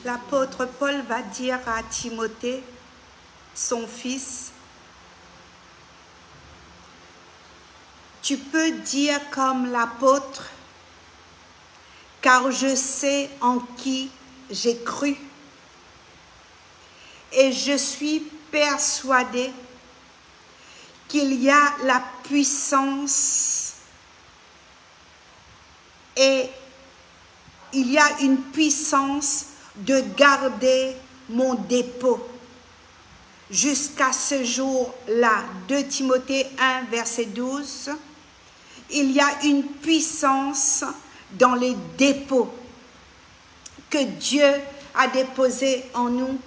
L'apôtre Paul va dire à Timothée, son fils, tu peux dire comme l'apôtre, car je sais en qui j'ai cru et je suis persuadé qu'il y a la puissance et il y a une puissance de garder mon dépôt jusqu'à ce jour-là. 2 Timothée 1, verset 12. Il y a une puissance dans les dépôts que Dieu a déposés en nous.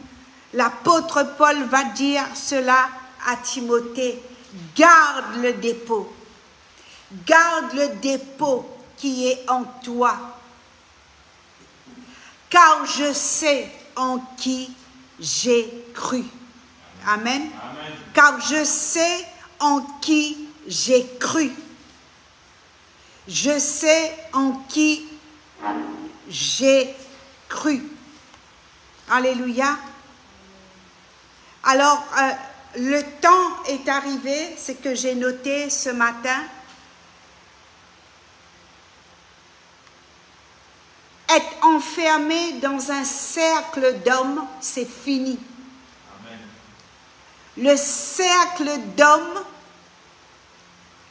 L'apôtre Paul va dire cela à Timothée. Garde le dépôt. Garde le dépôt qui est en toi. Car je sais en qui j'ai cru. Amen. Amen. Car je sais en qui j'ai cru. Je sais en qui j'ai cru. Alléluia. Alors, le temps est arrivé, c'est que j'ai noté ce matin. Être enfermé dans un cercle d'hommes, c'est fini. Amen. Le cercle d'hommes,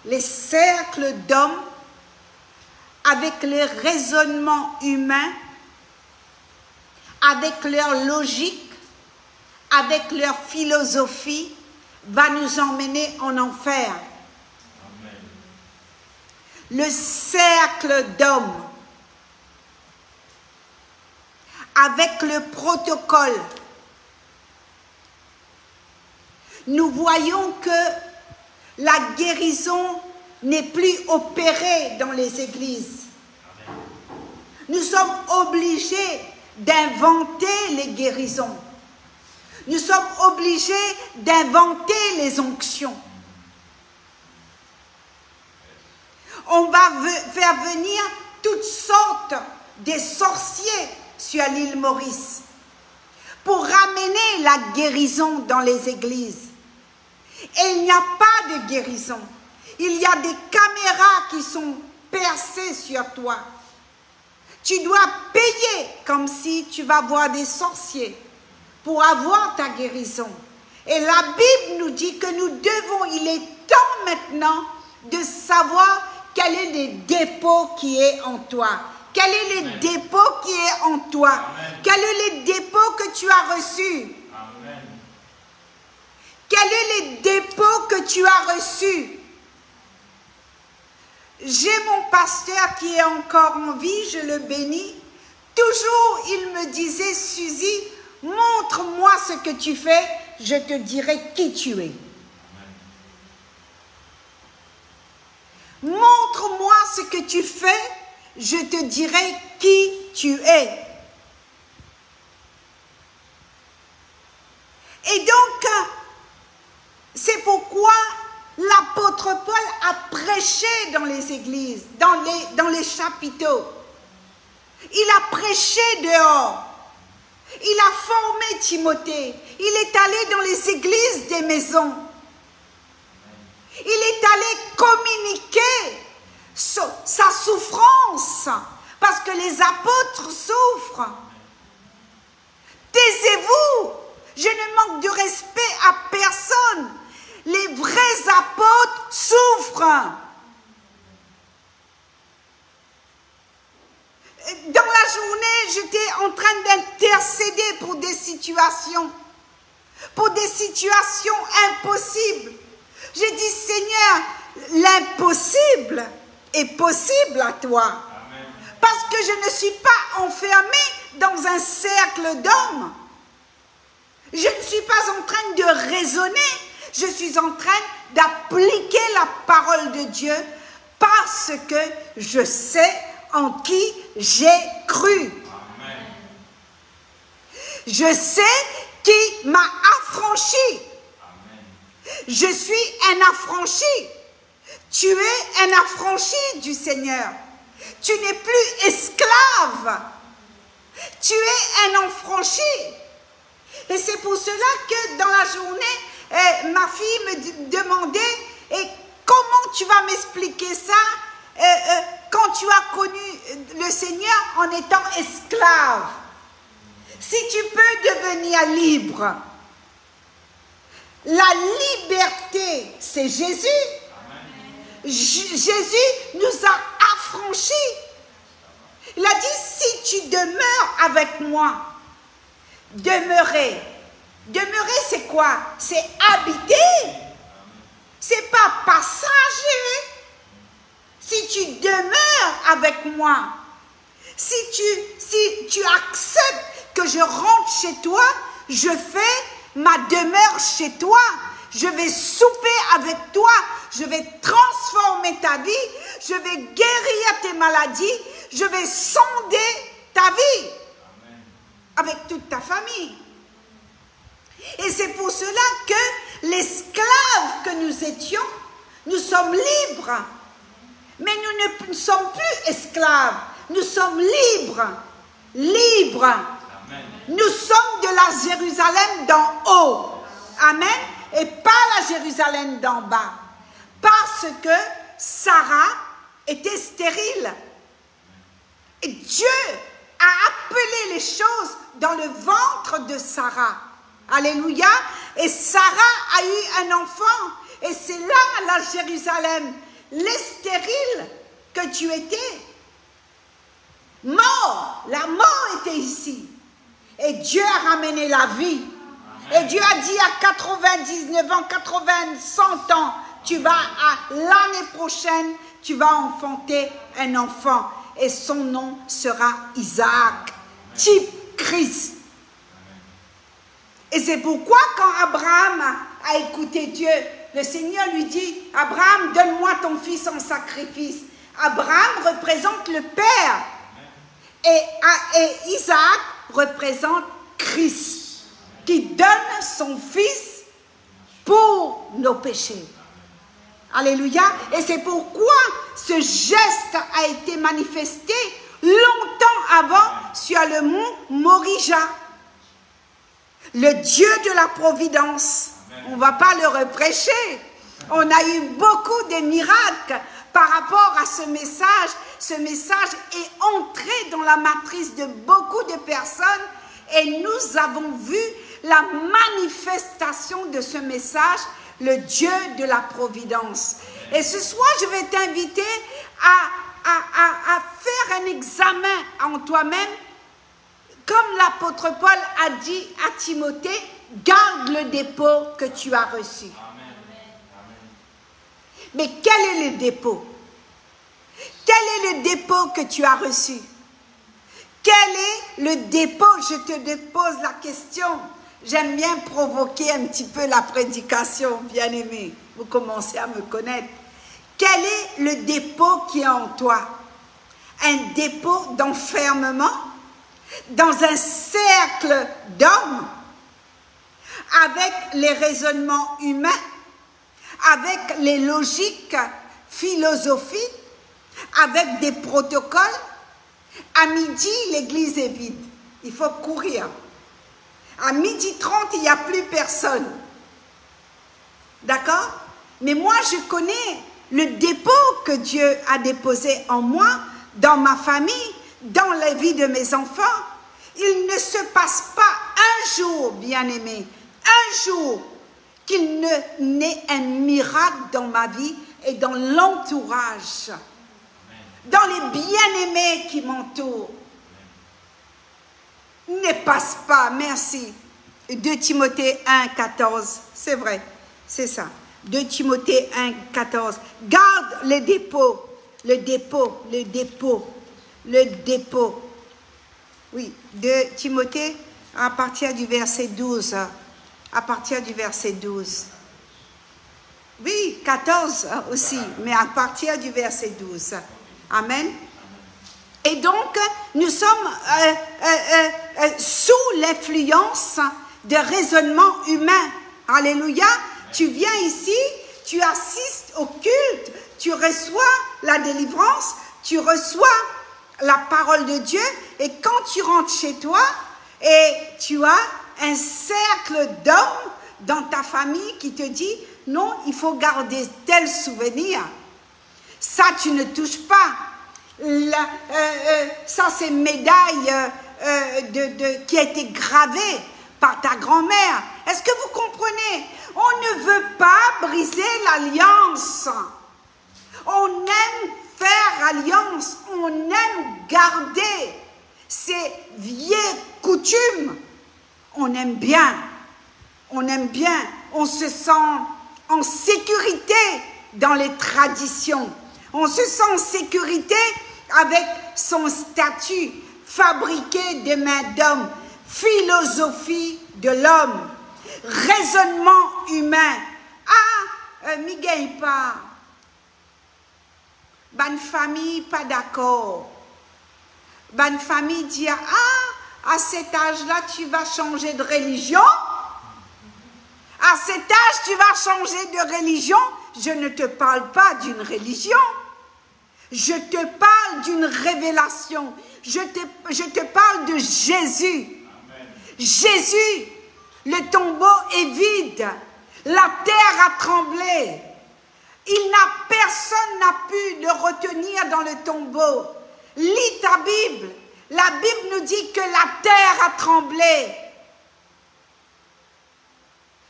les cercles d'hommes, avec les raisonnements humains, avec leur logique, avec leur philosophie, va nous emmener en enfer. Amen. Le cercle d'hommes, avec le protocole, nous voyons que la guérison n'est plus opérée dans les églises. Amen. Nous sommes obligés d'inventer les guérisons. Nous sommes obligés d'inventer les onctions. On va faire venir toutes sortes de sorciers sur l'île Maurice pour ramener la guérison dans les églises. Et il n'y a pas de guérison. Il y a des caméras qui sont percées sur toi. Tu dois payer comme si tu vas voir des sorciers pour avoir ta guérison. Et la Bible nous dit que nous devons, il est temps maintenant de savoir quel est le dépôt qui est en toi. Quel est le dépôt qui est en toi? Amen. Quel est le dépôt que tu as reçu? Amen. Quel est le dépôt que tu as reçu? J'ai mon pasteur qui est encore en vie, je le bénis. Toujours, il me disait, Suzy, montre-moi ce que tu fais, je te dirai qui tu es. Montre-moi ce que tu fais, je te dirai qui tu es. Et donc, c'est pourquoi l'apôtre Paul a prêché dans les églises, dans les chapiteaux. Il a prêché dehors. Il a formé Timothée. Il est allé dans les églises des maisons. Il est allé communiquer sa souffrance, parce que les apôtres souffrent. Taisez-vous, je ne manque de respect à personne. Les vrais apôtres souffrent. Dans la journée, j'étais en train d'intercéder pour des situations impossibles. J'ai dit, Seigneur, l'impossible est possible à toi. Amen. Parce que je ne suis pas enfermée dans un cercle d'hommes. Je ne suis pas en train de raisonner. Je suis en train d'appliquer la parole de Dieu parce que je sais en qui j'ai cru. Amen. Je sais qui m'a affranchi. Amen. Je suis un affranchi. Tu es un affranchi du Seigneur. Tu n'es plus esclave. Tu es un enfant franchi. Et c'est pour cela que dans la journée, ma fille me demandait, et comment tu vas m'expliquer ça quand tu as connu le Seigneur en étant esclave? Si tu peux devenir libre. La liberté, c'est Jésus. Jésus nous a affranchis. Il a dit, si tu demeures avec moi, demeurer. Demeurer, c'est quoi? C'est habiter. C'est pas passager. Si tu demeures avec moi, si tu acceptes que je rentre chez toi, je fais ma demeure chez toi, je vais souper avec toi, je vais transformer ta vie, je vais guérir tes maladies, je vais sonder ta vie. Amen. Avec toute ta famille. Et c'est pour cela que l'esclave que nous étions, nous sommes libres. Mais nous ne sommes plus esclaves, nous sommes libres. Libres. Amen. Nous sommes de la Jérusalem d'en haut. Amen. Et pas la Jérusalem d'en bas. Parce que Sarah était stérile. Et Dieu a appelé les choses dans le ventre de Sarah. Alléluia. Et Sarah a eu un enfant. Et c'est là, la Jérusalem, les stériles, que tu étais. Mort. La mort était ici. Et Dieu a ramené la vie. Et Dieu a dit à 99 ans, 80, 100 ans, tu vas l'année prochaine, tu vas enfanter un enfant. Et son nom sera Isaac, type Christ. Et c'est pourquoi quand Abraham a écouté Dieu, le Seigneur lui dit, Abraham, donne-moi ton fils en sacrifice. Abraham représente le Père. Et Isaac représente Christ, qui donne son fils pour nos péchés. Alléluia. Et c'est pourquoi ce geste a été manifesté longtemps avant sur le mont Morija. Le Dieu de la providence. On ne va pas le reprêcher. On a eu beaucoup de miracles par rapport à ce message. Ce message est entré dans la matrice de beaucoup de personnes et nous avons vu la manifestation de ce message, le Dieu de la providence. Et ce soir, je vais t'inviter à faire un examen en toi-même. Comme l'apôtre Paul a dit à Timothée, garde le dépôt que tu as reçu. Mais quel est le dépôt? Quel est le dépôt que tu as reçu? Quel est le dépôt? Je te pose la question. J'aime bien provoquer un petit peu la prédication, bien-aimé. Vous commencez à me connaître. Quel est le dépôt qui est en toi? Un dépôt d'enfermement dans un cercle d'hommes avec les raisonnements humains, avec les logiques philosophiques, avec des protocoles. À midi, l'église est vide. Il faut courir. À 12h30, il n'y a plus personne. D'accord? Mais moi, je connais le dépôt que Dieu a déposé en moi, dans ma famille, dans la vie de mes enfants. Il ne se passe pas un jour, bien-aimé, un jour, qu'il n'ait un miracle dans ma vie et dans l'entourage, dans les bien-aimés qui m'entourent. Ne passe pas, merci. 2 Timothée 1, 14, c'est vrai, c'est ça. 2 Timothée 1, 14. Garde le dépôt, le dépôt, le dépôt, le dépôt. Oui, 2 Timothée à partir du verset 12. À partir du verset 12. Oui, 14 aussi, mais à partir du verset 12. Amen. Et donc, nous sommes sous l'influence de raisonnements humains. Alléluia. Tu viens ici, tu assistes au culte, tu reçois la délivrance, tu reçois la parole de Dieu, et quand tu rentres chez toi et tu as un cercle d'hommes dans ta famille qui te dit non, il faut garder tel souvenir, ça tu ne touches pas. Ça c'est une médaille qui a été gravée par ta grand-mère. Est-ce que vous comprenez? On ne veut pas briser l'alliance. On aime faire alliance. On aime garder ces vieilles coutumes. On aime bien. On aime bien. On se sent en sécurité dans les traditions. On se sent en sécurité avec son statut fabriqué des mains d'homme, philosophie de l'homme, raisonnement humain. Ah, Miguel pas. Bonne famille pas d'accord. Bonne famille dit ah, à cet âge-là tu vas changer de religion. À cet âge tu vas changer de religion. Je ne te parle pas d'une religion. Je te parle d'une révélation. Je te parle de Jésus. Amen. Jésus, le tombeau est vide. La terre a tremblé. Personne n'a pu le retenir dans le tombeau. Lis ta Bible. La Bible nous dit que la terre a tremblé.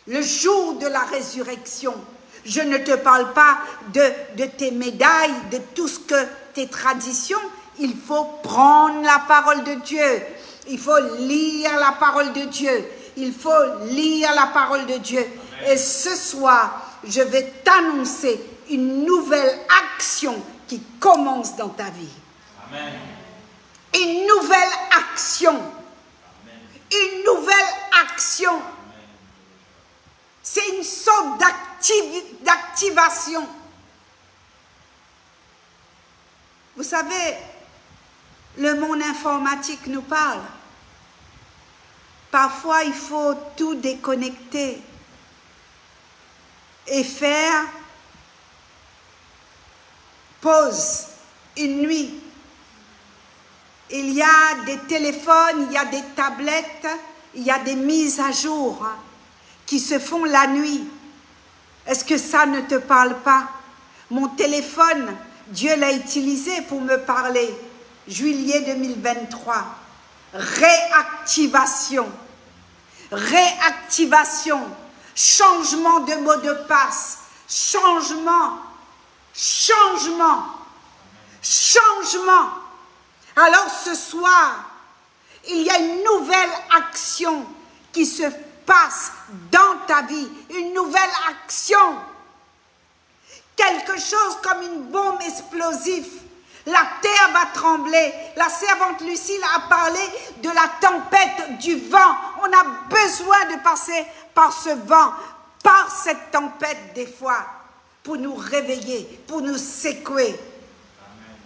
Le jour de la résurrection. Je ne te parle pas de tes médailles, de tout ce que tes traditions. Il faut prendre la parole de Dieu. Il faut lire la parole de Dieu. Il faut lire la parole de Dieu. Amen. Et ce soir, je vais t'annoncer une nouvelle action qui commence dans ta vie. Amen. Une nouvelle action. Amen. Une nouvelle action. Amen. C'est une sorte d'activation. Vous savez, le monde informatique nous parle. Parfois, il faut tout déconnecter et faire pause une nuit. Il y a des téléphones, il y a des tablettes, il y a des mises à jour qui se font la nuit. Est-ce que ça ne te parle pas? Mon téléphone, Dieu l'a utilisé pour me parler. Juillet 2023. Réactivation. Réactivation. Changement de mot de passe. Changement. Changement. Changement. Alors ce soir, il y a une nouvelle action qui se passe dans ta vie. Une nouvelle action. Quelque chose comme une bombe explosive. La terre va trembler. La servante Lucille a parlé de la tempête, du vent. On a besoin de passer par ce vent, par cette tempête des fois, pour nous réveiller, pour nous secouer. Amen.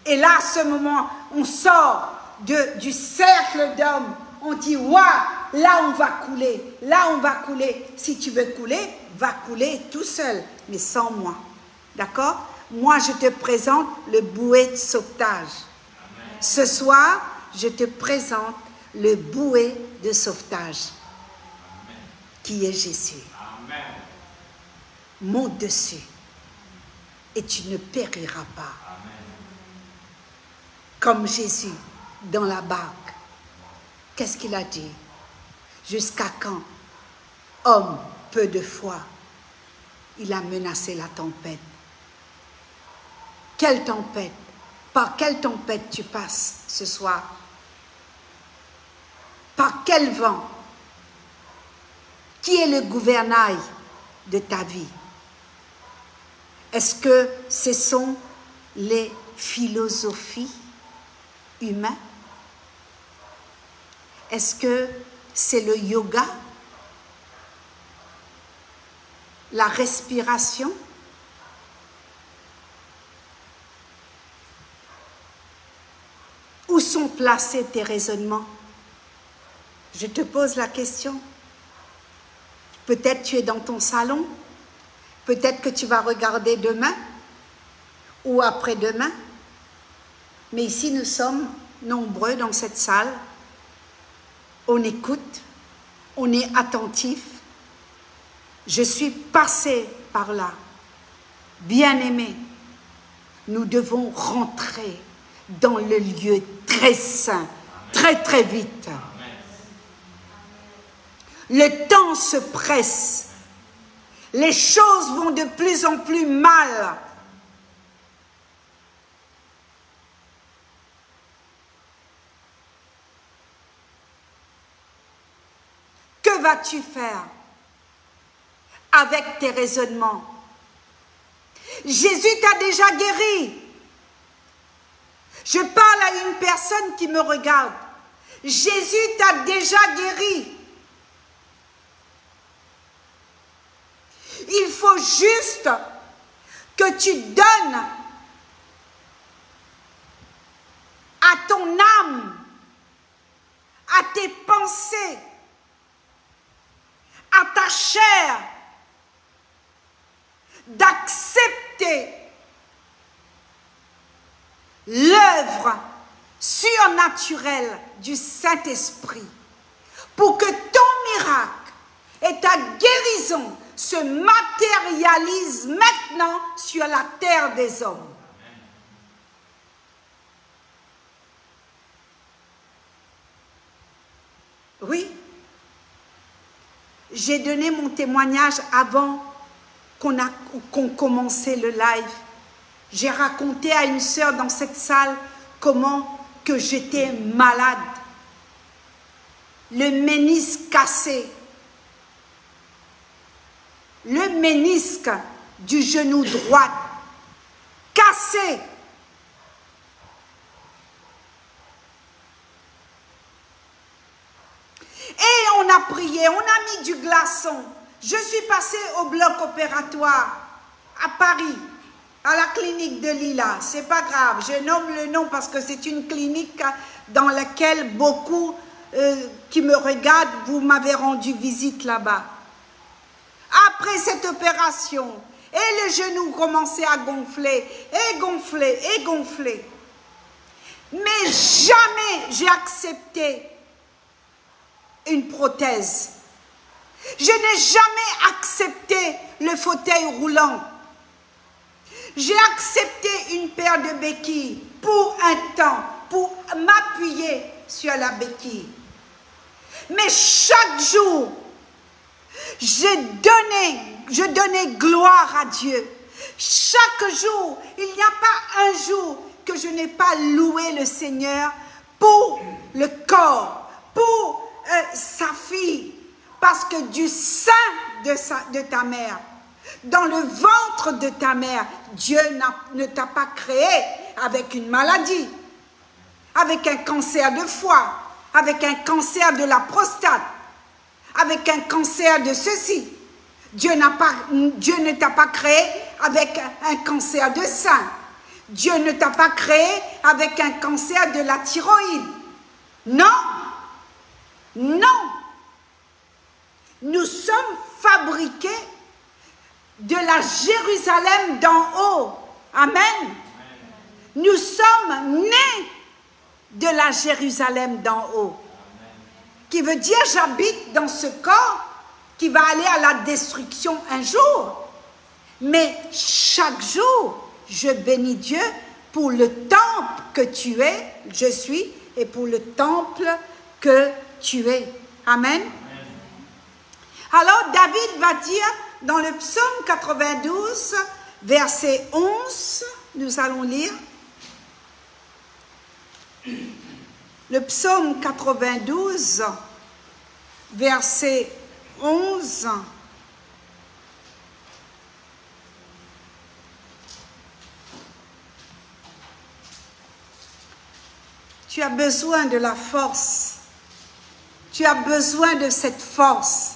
Et là, à ce moment, on sort du cercle d'hommes. On dit, waouh, là on va couler, là on va couler. Si tu veux couler, va couler tout seul, mais sans moi. D'accord? Moi, je te présente le bouée de sauvetage. Amen. Ce soir, je te présente le bouée de sauvetage. Amen. Qui est Jésus. Amen. Monte dessus et tu ne périras pas. Amen. Comme Jésus dans la barque. Qu'est-ce qu'il a dit? Jusqu'à quand, homme peu de foi, il a menacé la tempête. Quelle tempête? Par quelle tempête tu passes ce soir? Par quel vent? Qui est le gouvernail de ta vie? Est-ce que ce sont les philosophies humaines? Est-ce que c'est le yoga? La respiration? Où sont placés tes raisonnements? Je te pose la question. Peut-être tu es dans ton salon. Peut-être que tu vas regarder demain ou après-demain. Mais ici, nous sommes nombreux dans cette salle. On écoute, on est attentif. Je suis passée par là. Bien-aimés, nous devons rentrer dans le lieu très saint, très très vite. Le temps se presse. Les choses vont de plus en plus mal. Que vas-tu faire avec tes raisonnements? Jésus t'a déjà guéri. Je parle à une personne qui me regarde. Jésus t'a déjà guéri. Il faut juste que tu donnes à ton âme, à tes pensées, à ta chair, d'accepter l'œuvre surnaturelle du Saint-Esprit pour que ton miracle et ta guérison se matérialisent maintenant sur la terre des hommes. Oui, j'ai donné mon témoignage avant qu'on commençait le live. J'ai raconté à une sœur dans cette salle comment que j'étais malade. Le ménisque cassé. Le ménisque du genou droit cassé. Et on a prié, on a mis du glaçon. Je suis passée au bloc opératoire à Paris, à la clinique de Lila. C'est pas grave, je nomme le nom parce que c'est une clinique dans laquelle beaucoup qui me regardent, vous m'avez rendu visite là-bas. Après cette opération, et le genou commençait à gonfler, et gonfler, et gonfler. Mais jamais j'ai accepté une prothèse. Je n'ai jamais accepté le fauteuil roulant. J'ai accepté une paire de béquilles pour un temps, pour m'appuyer sur la béquille. Mais chaque jour, je donnais gloire à Dieu. Chaque jour, il n'y a pas un jour que je n'ai pas loué le Seigneur pour le corps, pour sa fille, parce que du sein de ta mère, dans le ventre de ta mère, Dieu ne t'a pas créé avec une maladie, avec un cancer de foie, avec un cancer de la prostate, avec un cancer de ceci. Dieu ne t'a pas créé avec un cancer de sein. Dieu ne t'a pas créé avec un cancer de la thyroïde. Non. Non. Nous sommes fabriqués de la Jérusalem d'en haut. Amen. Nous sommes nés de la Jérusalem d'en haut. Qui veut dire j'habite dans ce corps qui va aller à la destruction un jour. Mais chaque jour, je bénis Dieu pour le temple que tu es, je suis, et pour le temple que tu es. Amen. Alors David va dire dans le psaume 92, verset 11, nous allons lire. Le psaume 92, verset 11. Tu as besoin de la force. Tu as besoin de cette force.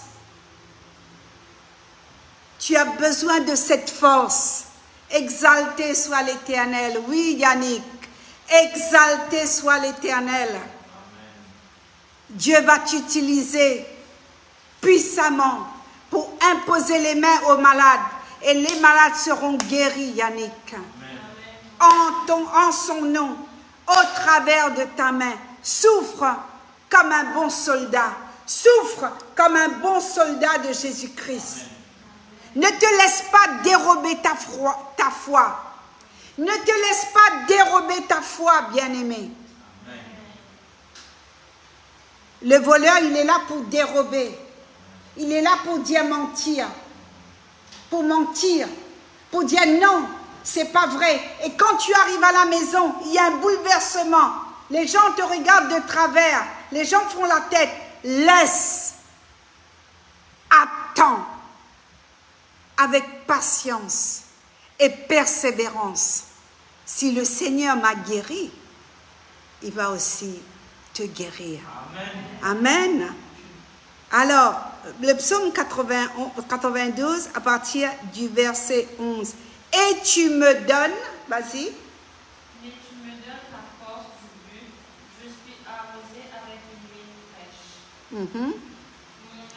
Tu as besoin de cette force. Exalté soit l'Éternel. Oui, Yannick. Exalté soit l'Éternel. Dieu va t'utiliser puissamment pour imposer les mains aux malades. Et les malades seront guéris, Yannick. En son nom, au travers de ta main. Souffre comme un bon soldat. Souffre comme un bon soldat de Jésus-Christ. Ne te laisse pas dérober ta foi. Ne te laisse pas dérober ta foi, bien-aimé. Le voleur, il est là pour dérober. Il est là pour dire mentir. Pour mentir. Pour dire non, c'est pas vrai. Et quand tu arrives à la maison, il y a un bouleversement. Les gens te regardent de travers. Les gens font la tête. Laisse. Attends. Avec patience et persévérance. Si le Seigneur m'a guéri, il va aussi te guérir. Amen. Amen. Alors, le psaume 92, à partir du verset 11. Et tu me donnes, vas-y. Mais tu me donnes la force du but, je suis arrosé avec une huile fraîche. Mon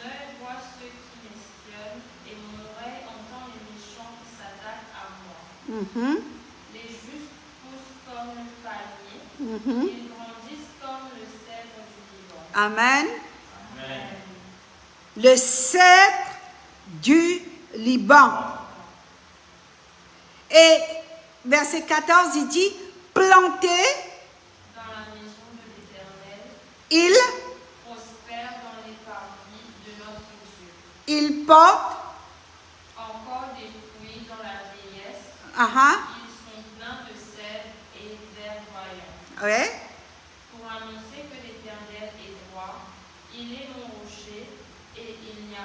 œil voit ceux qui m'espionnent, et mon oreille entend les méchants qui s'attaquent à moi. Les justes poussent comme le palmier, ils grandissent comme le cèdre du Liban. Amen. Amen. Le cèdre du Liban. Et verset 14, il dit, planté Dans la maison de l'Éternel, il prospère dans les parvis de notre Dieu. il porte Encore des fruits dans la vieillesse, ils sont pleins de sel et verdoyants. ouais. Pour annoncer que l'Éternel est droit, il est mon rocher et il n'y a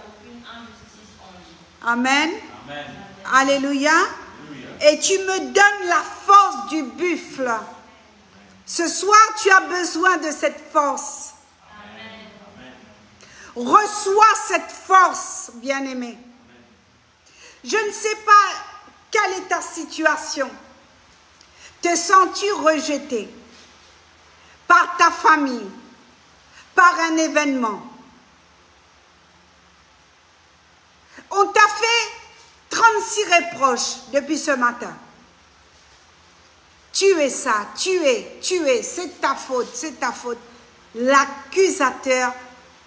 aucune injustice en lui. Amen. Amen. Alléluia. Et tu me donnes la force du buffle. Ce soir, tu as besoin de cette force. Amen. Reçois cette force, bien-aimé. Je ne sais pas quelle est ta situation. Te sens-tu rejeté par ta famille, par un événement? On t'a fait 36 reproches depuis ce matin. Tu es ça, tu es, c'est ta faute, c'est ta faute. L'accusateur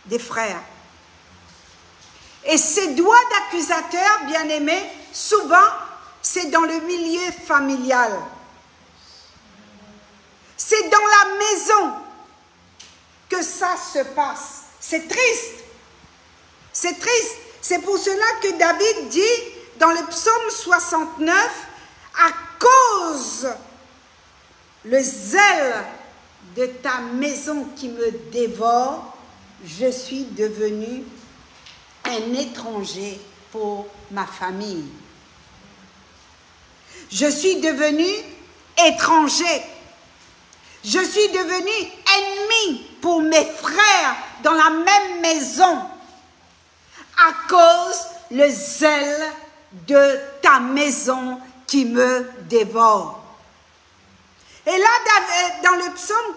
des frères. Et ces doigts d'accusateur, bien-aimés, souvent, c'est dans le milieu familial. C'est dans la maison que ça se passe. C'est triste. C'est triste. C'est pour cela que David dit dans le psaume 69, à cause le zèle de ta maison qui me dévore, je suis devenu un étranger pour ma famille. Je suis devenu étranger. Je suis devenu ennemi pour mes frères dans la même maison à cause le zèle de ta maison qui me dévore. Et là, dans le psaume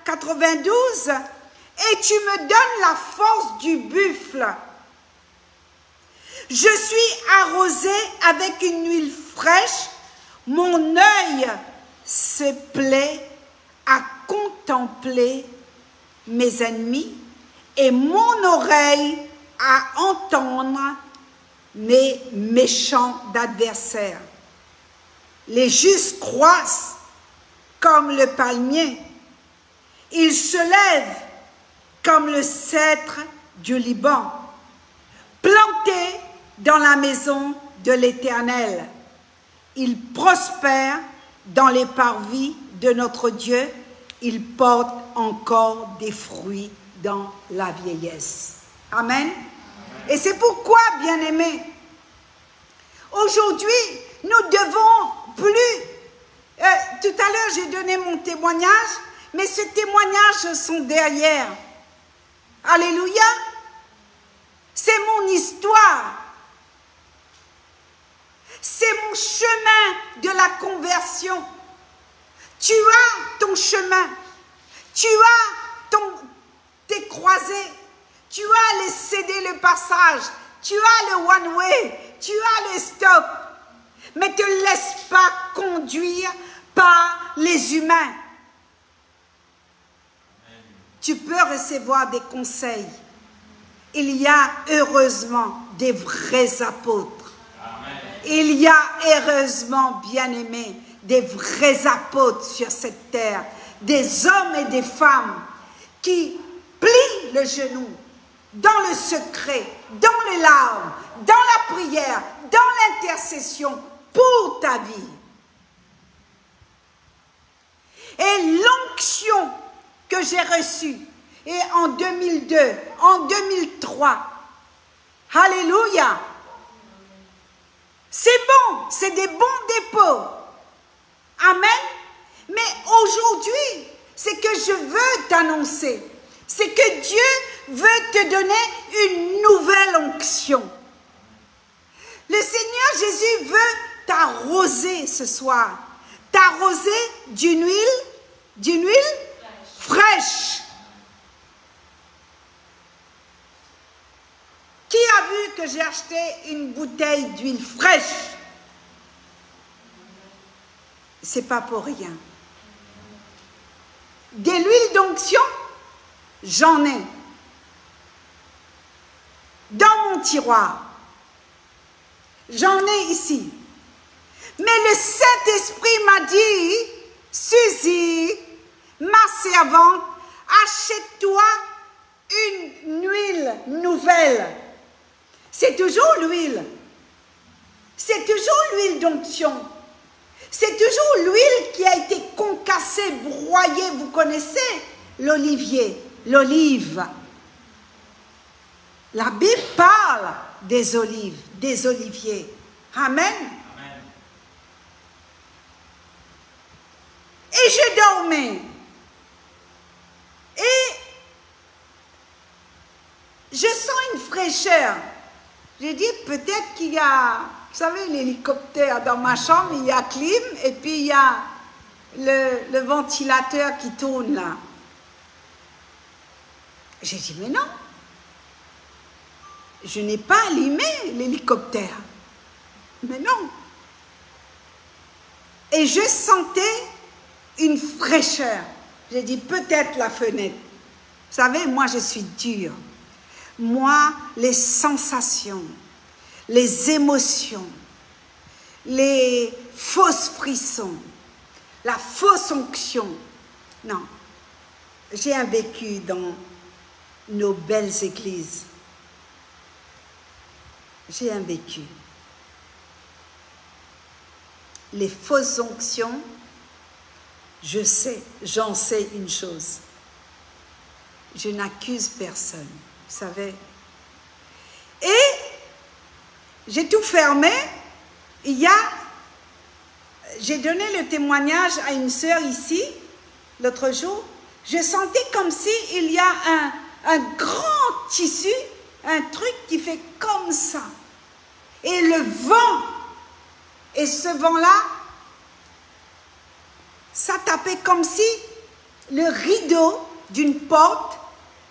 92, et tu me donnes la force du buffle. Je suis arrosé avec une huile fraîche, mon œil se plaît à contempler mes ennemis et mon oreille à entendre mes méchants adversaires. Les justes croissent comme le palmier. Ils se lèvent comme le cèdre du Liban, plantés dans la maison de l'Éternel. Ils prospèrent dans les parvis de notre Dieu. Ils portent encore des fruits dans la vieillesse. Amen. Et c'est pourquoi, bien-aimés, aujourd'hui, nous devons plus... tout à l'heure, j'ai donné mon témoignage, mais ces témoignages sont derrière. Alléluia. C'est mon histoire. C'est mon chemin de la conversion. Tu as ton chemin. Tu as tes croisées. Tu as les céder le passage. Tu as le one way. Tu as le stop. mais ne te laisse pas conduire par les humains. Tu peux recevoir des conseils. Il y a heureusement des vrais apôtres. Il y a heureusement, bien-aimés, des vrais apôtres sur cette terre. Des hommes et des femmes qui plient le genou dans le secret, dans les larmes, dans la prière, dans l'intercession pour ta vie. Et l'onction que j'ai reçue et en 2002, en 2003, alléluia, c'est bon, c'est des bons dépôts. Amen. Mais aujourd'hui, ce que je veux t'annoncer, c'est que Dieu veut te donner une nouvelle onction. Le Seigneur Jésus veut t'arroser ce soir. T'arroser d'une huile fraîche. Qui a vu que j'ai acheté une bouteille d'huile fraîche? C'est pas pour rien. De l'huile d'onction, j'en ai. Dans mon tiroir. J'en ai ici. Mais le Saint-Esprit m'a dit, Suzy, ma servante, achète-toi une huile nouvelle. C'est toujours l'huile. C'est toujours l'huile d'onction. C'est toujours l'huile qui a été concassée, broyée. Vous connaissez l'olivier, l'olive. La Bible parle des olives, des oliviers. Amen. Amen. Et je dormais. Et je sens une fraîcheur. J'ai dit, peut-être qu'il y a, vous savez, l'hélicoptère dans ma chambre, il y a clim, et puis il y a le ventilateur qui tourne là. J'ai dit, mais non. Je n'ai pas allumé l'hélicoptère. Mais non. Et je sentais une fraîcheur. J'ai dit, peut-être la fenêtre. Vous savez, moi, je suis dure. Moi, les sensations, les émotions, les fausses frissons, la fausse onction. Non. J'ai un vécu dans nos belles églises. J'ai un vécu. Les fausses onctions, je sais, j'en sais une chose. Je n'accuse personne, vous savez. Et j'ai tout fermé. J'ai donné le témoignage à une sœur ici, l'autre jour. Je sentais comme s'il y a un grand tissu, un truc qui fait comme ça. Et le vent, et ce vent-là, ça tapait comme si le rideau d'une porte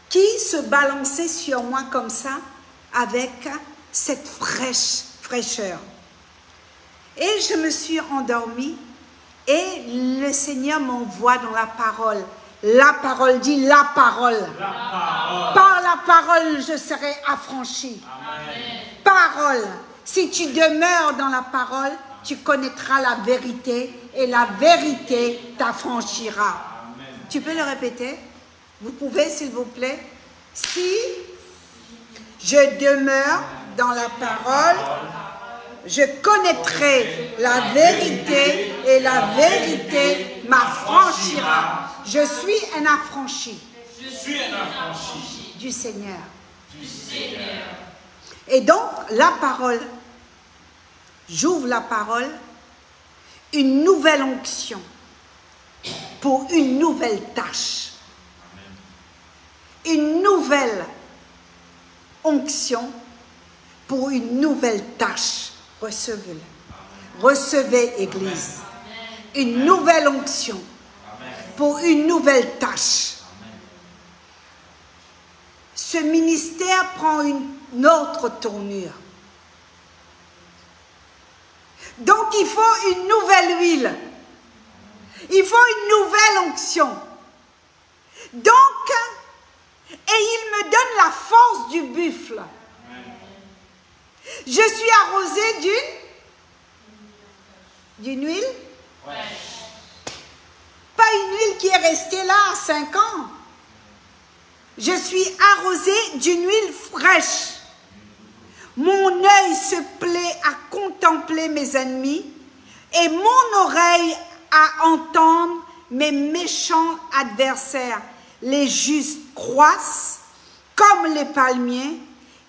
qui se balançait sur moi comme ça, avec cette fraîcheur. Et je me suis endormie, et le Seigneur m'envoie dans la parole. La parole dit la parole. La parole. Par la parole, je serai affranchi. Amen. Parole. Si tu demeures dans la parole, tu connaîtras la vérité et la vérité t'affranchira. Amen. Tu peux le répéter? Vous pouvez, s'il vous plaît? Si je demeure dans la parole, je connaîtrai la vérité et la vérité m'affranchira. Je suis un affranchi Je suis un affranchi du Seigneur. du Seigneur. Et donc, la parole, j'ouvre la parole, une nouvelle onction pour une nouvelle tâche. Une nouvelle onction pour une nouvelle tâche. Recevez-le. Recevez, Église. Une nouvelle onction pour une nouvelle tâche. Ce ministère prend une autre tournure. Donc il faut une nouvelle huile. Il faut une nouvelle onction. Donc, et il me donne la force du buffle. Je suis arrosée d'une huile. Pas une huile qui est restée là 5 ans. Je suis arrosée d'une huile fraîche. Mon œil se plaît à contempler mes ennemis et mon oreille à entendre mes méchants adversaires. Les justes croissent comme les palmiers,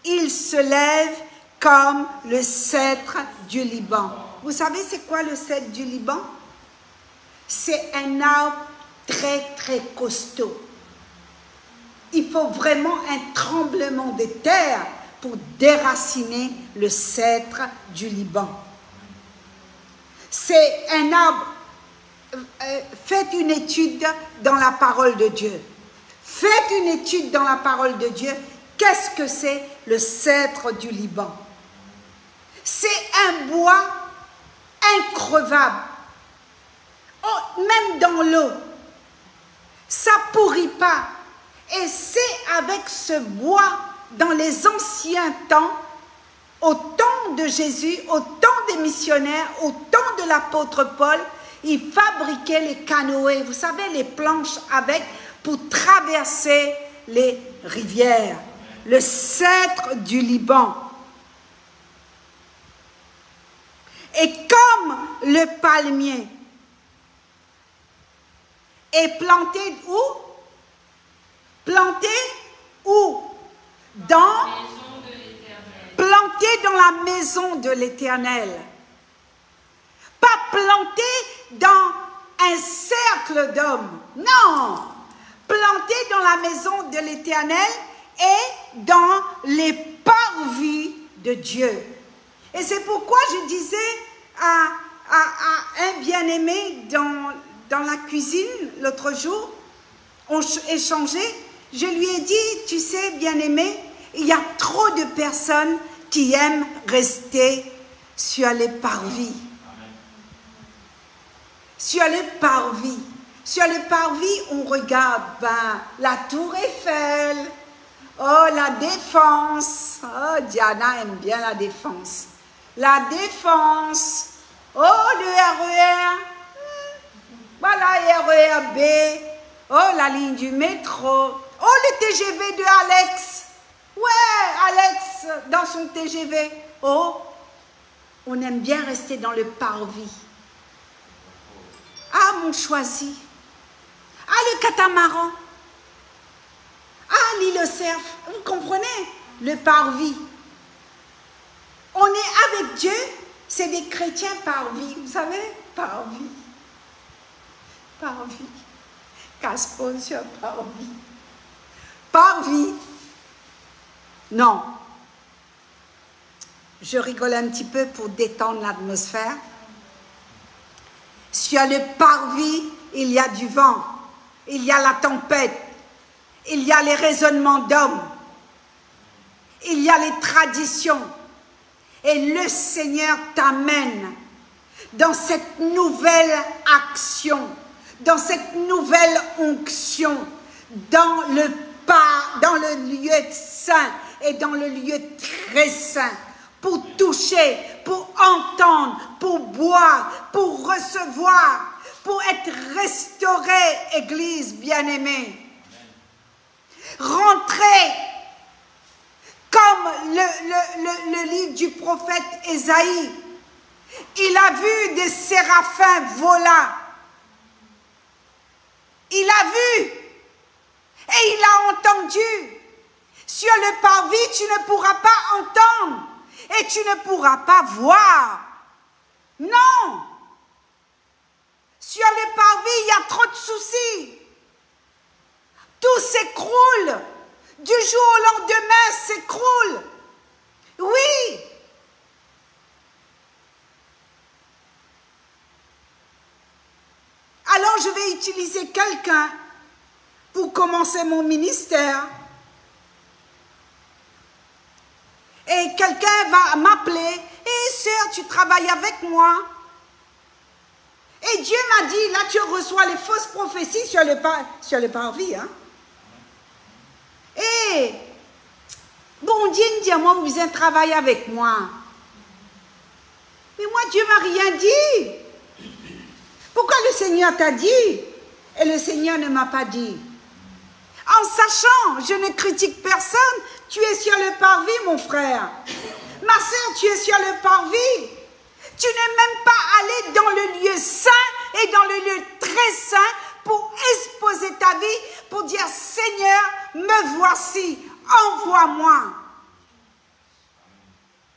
ils se lèvent comme le cèdre du Liban. Vous savez c'est quoi le cèdre du Liban? C'est un arbre très très costaud. Il faut vraiment un tremblement de terre pour déraciner le cèdre du Liban. C'est un arbre. Faites une étude dans la parole de Dieu. Faites une étude dans la parole de Dieu. Qu'est-ce que c'est le cèdre du Liban? C'est un bois increvable. Oh, même dans l'eau, ça ne pourrit pas. Et c'est avec ce bois, dans les anciens temps, au temps de Jésus, au temps des missionnaires, au temps de l'apôtre Paul, ils fabriquaient les canoës, vous savez, les planches avec, pour traverser les rivières. Le cèdre du Liban. Et comme le palmier est planté où? Planté où? Planté dans la maison de l'Éternel. Pas planté dans un cercle d'hommes. Non. Planté dans la maison de l'Éternel et dans les parvis de Dieu. Et c'est pourquoi je disais à un bien-aimé dans la cuisine l'autre jour, on échangeait, je lui ai dit, tu sais, bien-aimé, il y a trop de personnes qui aiment rester sur les parvis. Sur les parvis. Sur les parvis, on regarde la tour Eiffel, oh, la Défense. Oh, Diana aime bien la Défense. La Défense. Oh, le RER. Voilà, RER B. Oh, la ligne du métro. Oh, le TGV de Alex. Ouais, Alex, dans son TGV. Oh, on aime bien rester dans le parvis. Ah, mon choisi. Ah, le catamaran. Ah, l'île Cerf. Vous comprenez? Le parvis. On est avec Dieu, c'est des chrétiens parvis. Vous savez? Parvis. Parvis. Casse-pone sur parvis. Parvis. Non. Je rigole un petit peu pour détendre l'atmosphère. Sur le parvis, il y a du vent. Il y a la tempête. Il y a les raisonnements d'hommes. Il y a les traditions. Et le Seigneur t'amène dans cette nouvelle action, dans cette nouvelle onction, dans le lieu saint et dans le lieu très saint, pour toucher, pour entendre, pour boire, pour recevoir, pour être restauré, Église bien-aimée. Rentrez comme le livre du prophète Ésaïe. Il a vu des séraphins voler. Il a vu et il a entendu. Sur le parvis, tu ne pourras pas entendre et tu ne pourras pas voir. Non. Sur le parvis, il y a trop de soucis. Tout s'écroule. Du jour au lendemain, s'écroule. Oui. Alors, je vais utiliser quelqu'un pour commencer mon ministère. Et quelqu'un va m'appeler. Et sœur, tu travailles avec moi. Et Dieu m'a dit, là tu reçois les fausses prophéties sur le parvis. Hein? Et bon Dieu me dit à moi, vous avez travaillé avec moi. Mais moi, Dieu m'a rien dit. Pourquoi le Seigneur t'a dit? Et le Seigneur ne m'a pas dit. En sachant, je ne critique personne, tu es sur le parvis, mon frère. Ma soeur, tu es sur le parvis. Tu n'es même pas allé dans le lieu saint et dans le lieu très saint pour exposer ta vie, pour dire, Seigneur, me voici, envoie-moi.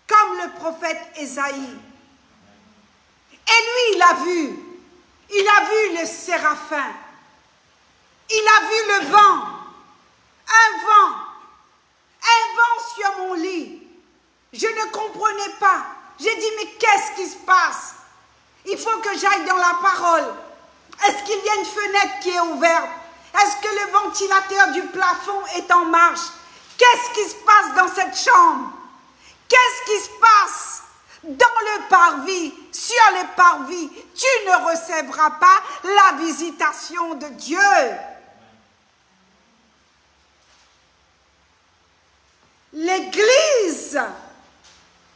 Comme le prophète Ésaïe. Et lui, il a vu le séraphin. Il a vu le vent. Un vent sur mon lit. Je ne comprenais pas. J'ai dit, mais qu'est-ce qui se passe? Il faut que j'aille dans la parole. Est-ce qu'il y a une fenêtre qui est ouverte? Est-ce que le ventilateur du plafond est en marche? Qu'est-ce qui se passe dans cette chambre? Qu'est-ce qui se passe dans le parvis? Sur le parvis, tu ne recevras pas la visitation de Dieu. L'Église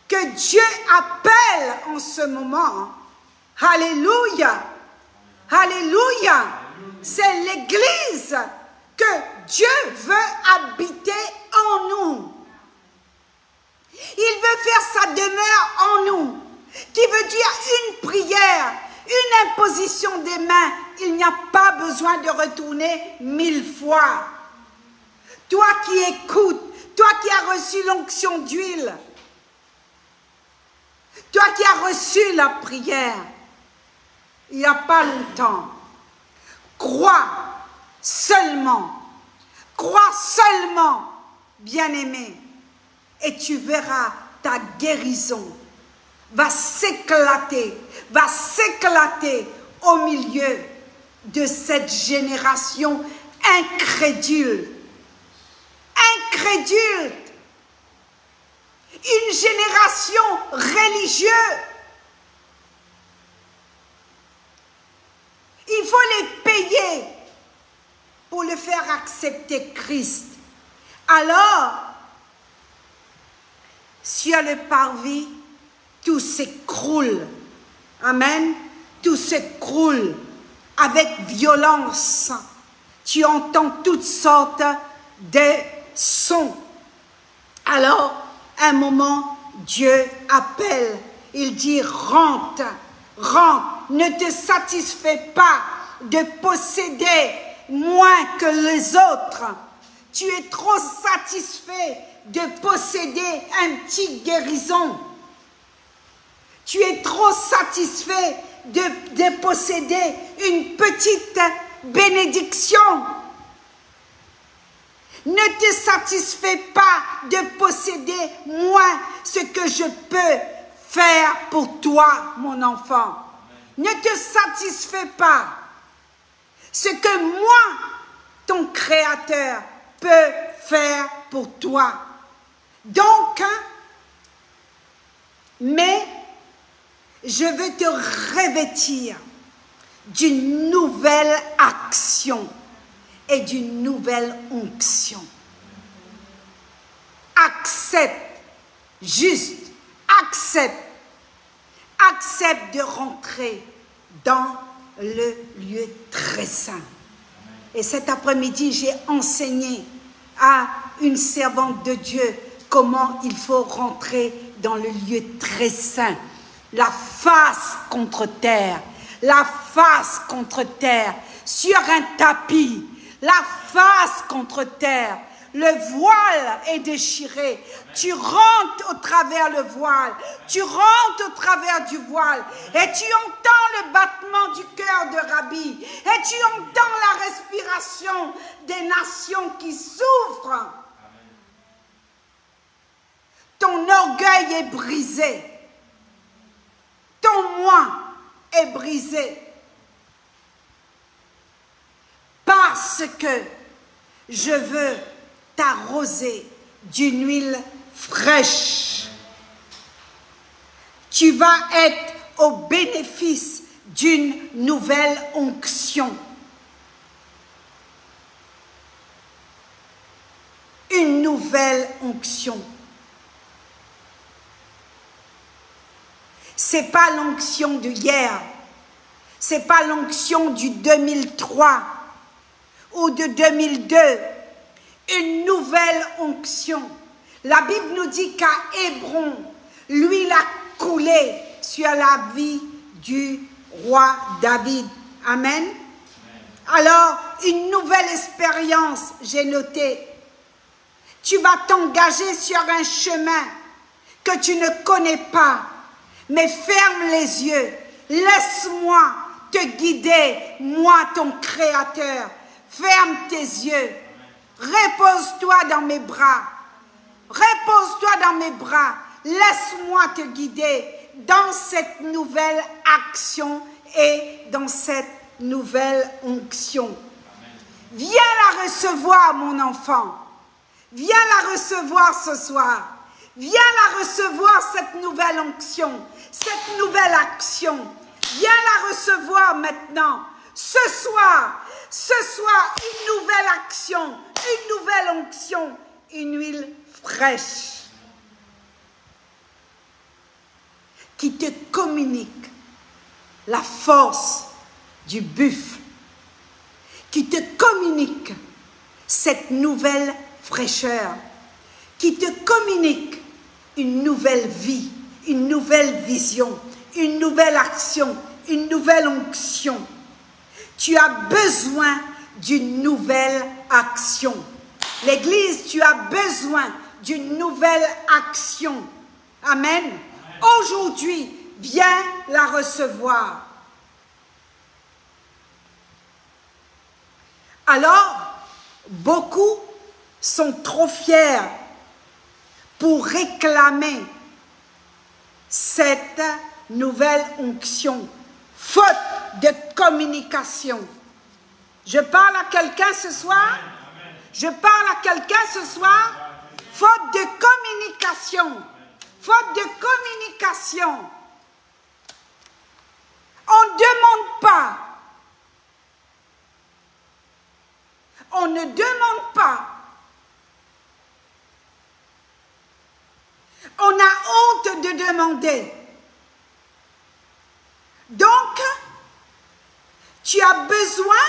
que Dieu appelle en ce moment, alléluia, alléluia, c'est l'Église que Dieu veut habiter en nous. Il veut faire sa demeure en nous, qui veut dire une prière, une imposition des mains. Il n'y a pas besoin de retourner 1000 fois. Toi qui écoutes, toi qui as reçu l'onction d'huile, toi qui as reçu la prière, il n'y a pas longtemps, crois seulement, bien-aimé, et tu verras ta guérison va s'éclater au milieu de cette génération incrédule. Incrédule. Une génération religieuse. Il faut les payer pour le faire accepter Christ. Alors, sur le parvis, tout s'écroule. Amen. Tout s'écroule avec violence. Tu entends toutes sortes de sons. Alors, un moment, Dieu appelle. Il dit, rentre, rentre. Ne te satisfais pas de posséder moins que les autres. Tu es trop satisfait de posséder un petit guérison. Tu es trop satisfait de posséder une petite bénédiction. Ne te satisfais pas de posséder moins ce que je peux faire pour toi, mon enfant. Ne te satisfais pas ce que moi, ton Créateur, peut faire pour toi. Donc, mais je veux te revêtir d'une nouvelle action et d'une nouvelle onction. Accepte, juste, accepte de rentrer dans le lieu très saint. Et cet après-midi, j'ai enseigné à une servante de Dieu comment il faut rentrer dans le lieu très saint. La face contre terre, sur un tapis, la face contre terre. Le voile est déchiré. Tu rentres au travers le voile. Tu rentres au travers du voile. Et tu entends le battement du cœur de Rabbi. Et tu entends la respiration des nations qui souffrent. Ton orgueil est brisé. Ton moi est brisé. Parce que je veux t'arroser d'une huile fraîche. tu vas être au bénéfice d'une nouvelle onction. Une nouvelle onction. C'est pas l'onction d'hier. C'est pas l'onction du 2003 ou de 2002. Une nouvelle onction. La Bible nous dit qu'à Hébron, l'huile a coulé sur la vie du roi David. Amen. Alors, une nouvelle expérience, j'ai noté. Tu vas t'engager sur un chemin que tu ne connais pas, mais ferme les yeux. Laisse-moi te guider, moi ton Créateur. Ferme tes yeux. Repose-toi dans mes bras. Repose-toi dans mes bras. Laisse-moi te guider dans cette nouvelle action et dans cette nouvelle onction. Viens la recevoir, mon enfant. Viens la recevoir ce soir. Viens la recevoir, cette nouvelle onction, cette nouvelle action. Viens la recevoir maintenant. Ce soir, une nouvelle action, une nouvelle onction, une huile fraîche qui te communique la force du buffle, qui te communique cette nouvelle fraîcheur, qui te communique une nouvelle vie, une nouvelle vision, une nouvelle action, une nouvelle onction. Tu as besoin d'une nouvelle action. L'Église, tu as besoin d'une nouvelle action. Amen. Aujourd'hui, viens la recevoir. Alors, beaucoup sont trop fiers pour réclamer cette nouvelle onction, faute de communication. Je parle à quelqu'un ce soir? Je parle à quelqu'un ce soir? Faute de communication. Faute de communication. On ne demande pas. On ne demande pas. On a honte de demander. Donc, tu as besoin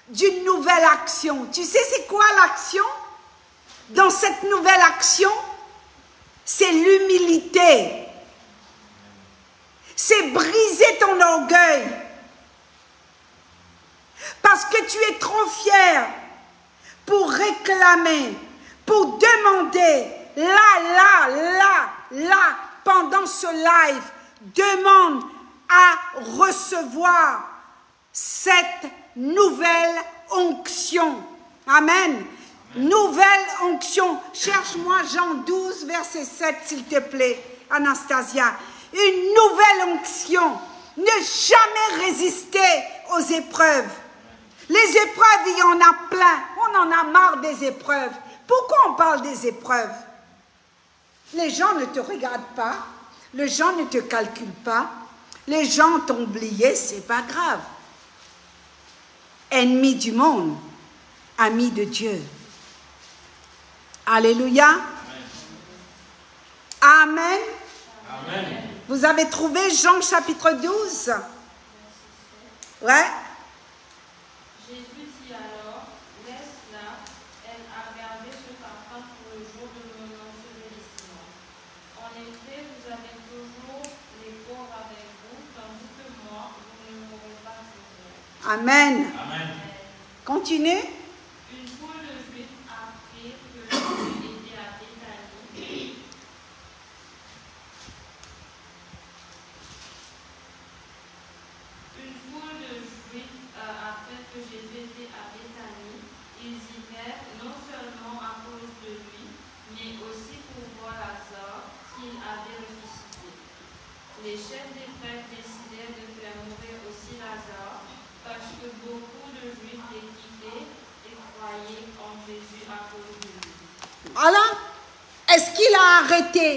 d'une nouvelle action. Tu sais c'est quoi l'action? Dans cette nouvelle action, c'est l'humilité. C'est briser ton orgueil. Parce que tu es trop fier pour réclamer, pour demander, là, pendant ce live, demande à recevoir cette nouvelle onction. Amen. Nouvelle onction. Cherche-moi Jean 12, verset 7, s'il te plaît, Anastasia. Une nouvelle onction. Ne jamais résister aux épreuves. Les épreuves, il y en a plein. On en a marre des épreuves. Pourquoi on parle des épreuves? Les gens ne te regardent pas. Les gens ne te calculent pas. Les gens t'ont oublié, c'est pas grave. Ennemi du monde, ami de Dieu. Alléluia. Amen. Amen. Vous avez trouvé Jean chapitre 12? Ouais. Jésus dit alors, laisse-la, elle a gardé ce parfum pour le jour de mon ensevelissement. En effet, vous avez toujours les pauvres avec vous, tandis que moi, vous ne m'aurez pas toujours. Amen. Amen. Continue. Une foule de Juifs apprit que Jésus était à Béthanie. Une foule de Juifs apprit que Jésus était à Béthanie. Ils y vinrent non seulement à cause de lui, mais aussi pour voir Lazare qu'il avait ressuscité. Les chefs des prêtres décidèrent de faire mourir aussi Lazare, parce que beaucoup de Juifs l'écoutaient et croyaient en Jésus à cause de lui. Alors, est-ce qu'il a arrêté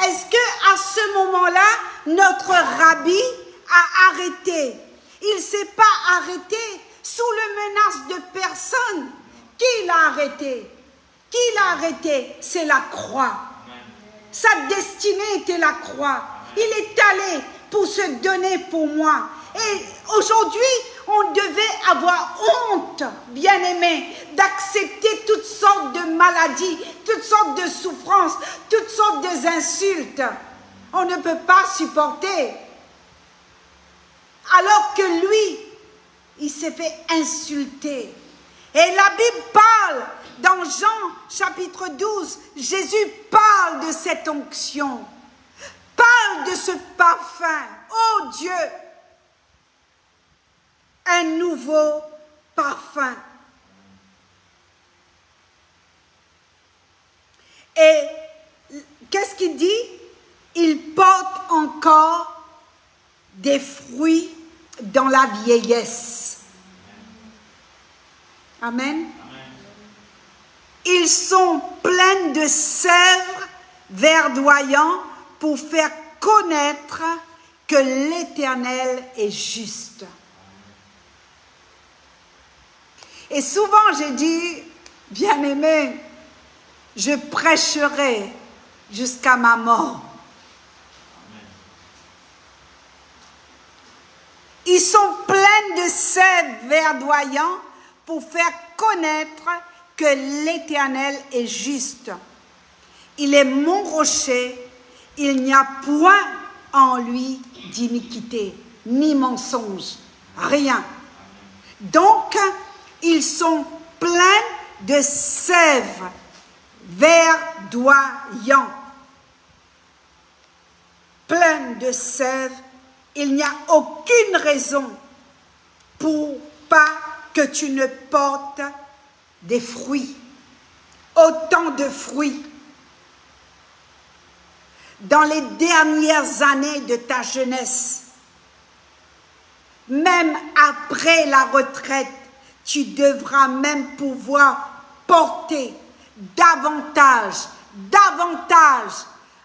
Est-ce qu'à ce moment-là, notre rabbi a arrêté? Il ne s'est pas arrêté sous le menace de personne. Qui l'a arrêté? Qui l'a arrêté? C'est la croix. Sa destinée était la croix. Il est allé pour se donner pour moi. Et aujourd'hui, on devait avoir honte, bien-aimés, d'accepter toutes sortes de maladies, toutes sortes de souffrances, toutes sortes d'insultes. On ne peut pas supporter. Alors que lui, il s'est fait insulter. Et la Bible parle, dans Jean chapitre 12, Jésus parle de cette onction, parle de ce parfum. Oh Dieu, un nouveau parfum. Et qu'est-ce qu'il dit? Il porte encore des fruits dans la vieillesse. Amen. Ils sont pleins de sève verdoyant pour faire connaître que l'Éternel est juste. Et souvent j'ai dit, bien-aimé, je prêcherai jusqu'à ma mort. Ils sont pleins de sève verdoyant pour faire connaître que l'Éternel est juste. Il est mon rocher, il n'y a point en lui d'iniquité, ni mensonge, rien. Donc, ils sont pleins de sève verdoyant. Pleins de sève, il n'y a aucune raison pour pas que tu ne portes des fruits, autant de fruits. Dans les dernières années de ta jeunesse, même après la retraite, tu devras même pouvoir porter davantage,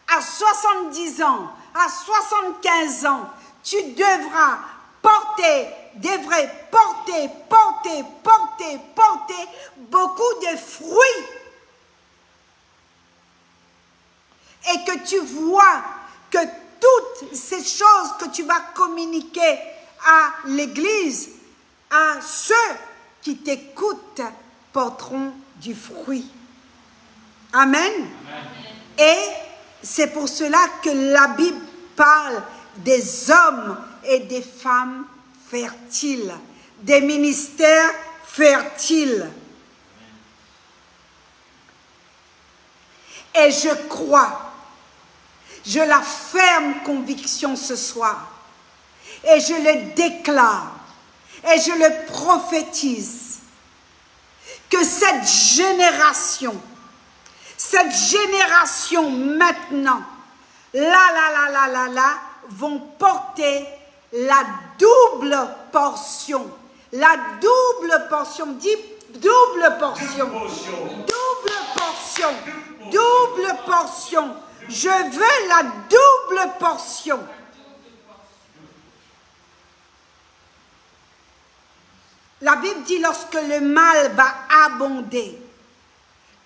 à 70 ans, à 75 ans, tu devras porter beaucoup de fruits. Et que tu vois que toutes ces choses que tu vas communiquer à l'Église, à ceux qui t'écoutent, porteront du fruit. Amen. Amen. Et c'est pour cela que la Bible parle des hommes et des femmes fertiles, des ministères fertiles. Et je crois, je la ferme conviction ce soir, et je le déclare, et je le prophétise, que cette génération maintenant, vont porter la double portion. La double portion, dis double portion. Double portion. Double portion. Je veux la double portion. La Bible dit lorsque le mal va abonder,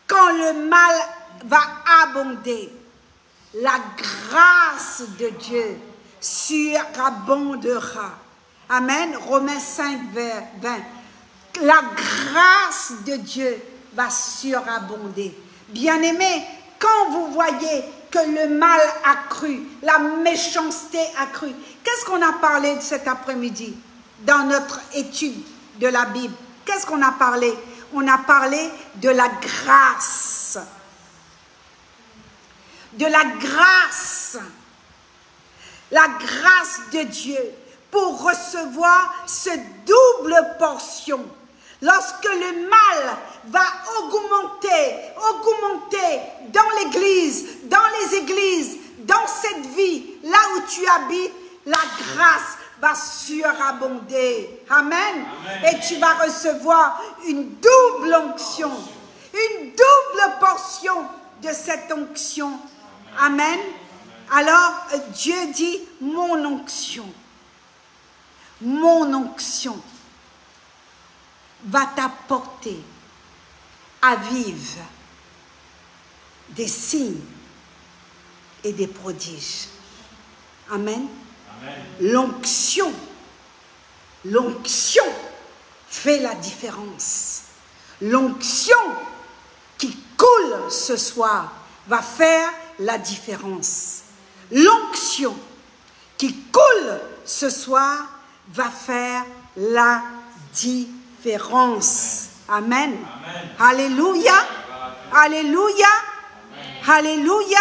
quand le mal va abonder, la grâce de Dieu surabondera. Amen. Romains 5, 20. La grâce de Dieu va surabonder. Bien-aimés, quand vous voyez que le mal a cru, la méchanceté a cru, qu'est-ce qu'on a parlé cet après-midi dans notre étude de la Bible? Qu'est-ce qu'on a parlé? On a parlé de la grâce. De la grâce. La grâce de Dieu pour recevoir cette double portion. Lorsque le mal va augmenter dans l'église, dans les églises, dans cette vie, là où tu habites, la grâce va surabonder. Amen. Amen. Et tu vas recevoir une double onction, une double portion de cette onction. Amen. Alors Dieu dit, mon onction va t'apporter à vivre des signes et des prodiges. Amen. Amen. L'onction fait la différence. L'onction qui coule ce soir va faire la différence. L'onction qui coule ce soir va faire la différence. Amen. Amen. Alléluia. Alléluia. Alléluia.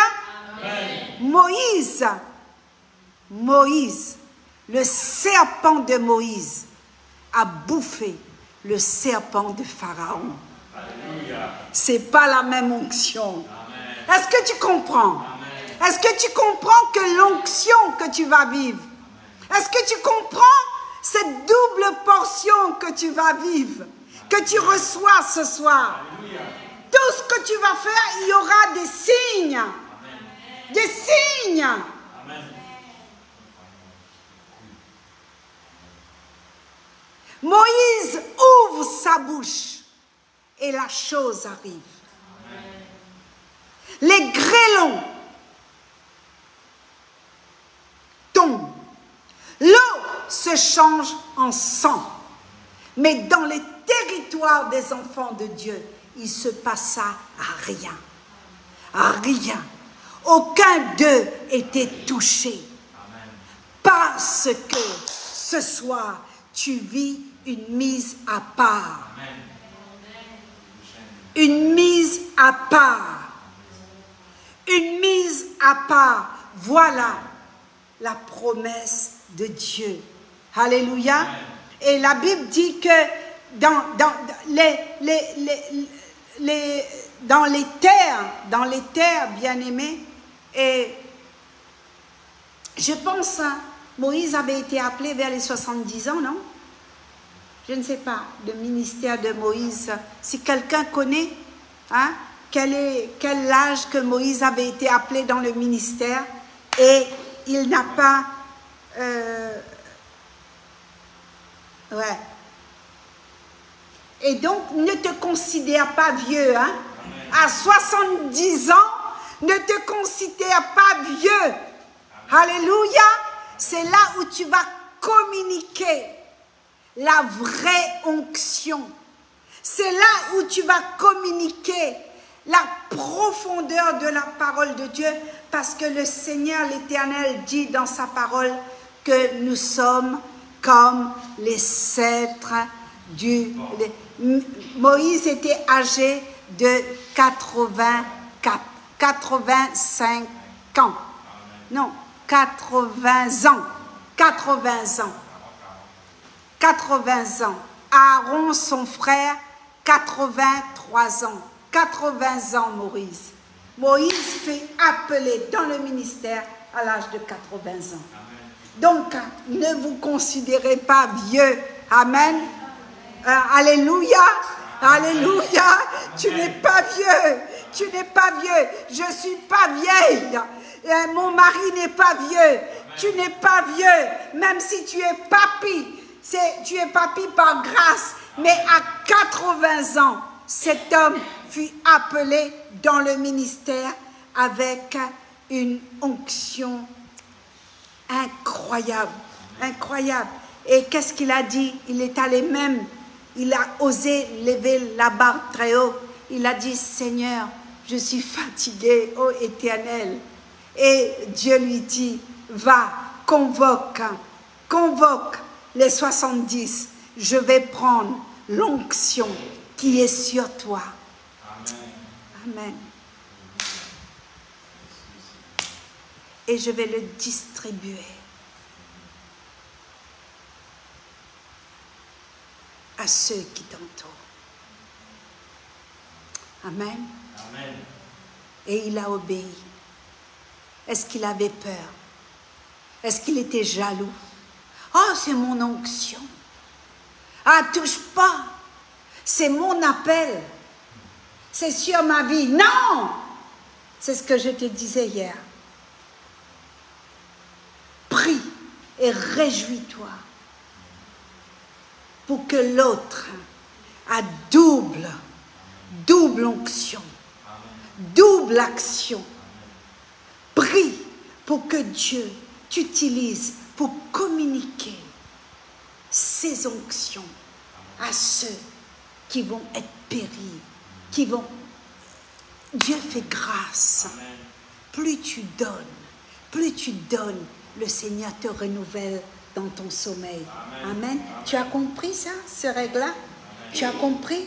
Moïse, le serpent de Moïse a bouffé le serpent de Pharaon. C'est pas la même onction. Est-ce que tu comprends? Est-ce que tu comprends que l'onction que tu vas vivre, est-ce que tu comprends cette double portion que tu vas vivre, que tu reçois ce soir? Tout ce que tu vas faire, il y aura des signes. Des signes. Moïse ouvre sa bouche et la chose arrive. Les grêlons tombent. L'eau se change en sang. Mais dans les territoires des enfants de Dieu, il se passa rien. Rien. Aucun d'eux était touché. Parce que ce soir, tu vis une mise à part. Une mise à part. Une mise à part. Voilà la promesse de Dieu. Alléluia. Et la Bible dit que dans les terres, bien-aimés, et je pense, Moïse avait été appelé vers les 70 ans, non? Je ne sais pas, le ministère de Moïse. Si quelqu'un connaît, hein, quel âge que Moïse avait été appelé dans le ministère, et il n'a pas... ouais. Et donc, ne te considère pas vieux, hein? À 70 ans, ne te considère pas vieux. Alléluia. C'est là où tu vas communiquer la vraie onction. C'est là où tu vas communiquer la profondeur de la parole de Dieu, parce que le Seigneur l'Éternel dit dans sa parole que nous sommes comme les cèdres du... Moïse était âgé de 85 ans. Non, 80 ans. 80 ans. 80 ans. Aaron, son frère, 83 ans. 80 ans, Moïse. Moïse fait appeler dans le ministère à l'âge de 80 ans. Donc, ne vous considérez pas vieux. Amen. Alléluia. Alléluia. Tu n'es pas vieux. Tu n'es pas vieux. Je ne suis pas vieille. Mon mari n'est pas vieux. Tu n'es pas vieux. Même si tu es papy. Tu es papy par grâce. Mais à 80 ans, cet homme fut appelé dans le ministère avec une onction incroyable. Incroyable. Et qu'est-ce qu'il a dit? Il est allé même, il a osé lever la barre très haut. Il a dit, Seigneur, je suis fatigué, ô Éternel. Et Dieu lui dit, va, convoque les 70. Je vais prendre l'onction qui est sur toi. Amen. Et je vais le distribuer. À ceux qui t'entourent. Amen. Amen. Et il a obéi. Est-ce qu'il avait peur? Est-ce qu'il était jaloux? Oh, c'est mon onction. Ah, touche pas. C'est mon appel. C'est sur ma vie. Non! C'est ce que je te disais hier. et réjouis-toi pour que l'autre a double onction, double action. Prie pour que Dieu t'utilise pour communiquer ses onctions à ceux qui vont être péris, qui vont... Dieu fait grâce. Plus tu donnes, le Seigneur te renouvelle dans ton sommeil. Amen. Tu as compris ça, ce règle-là? Tu as compris?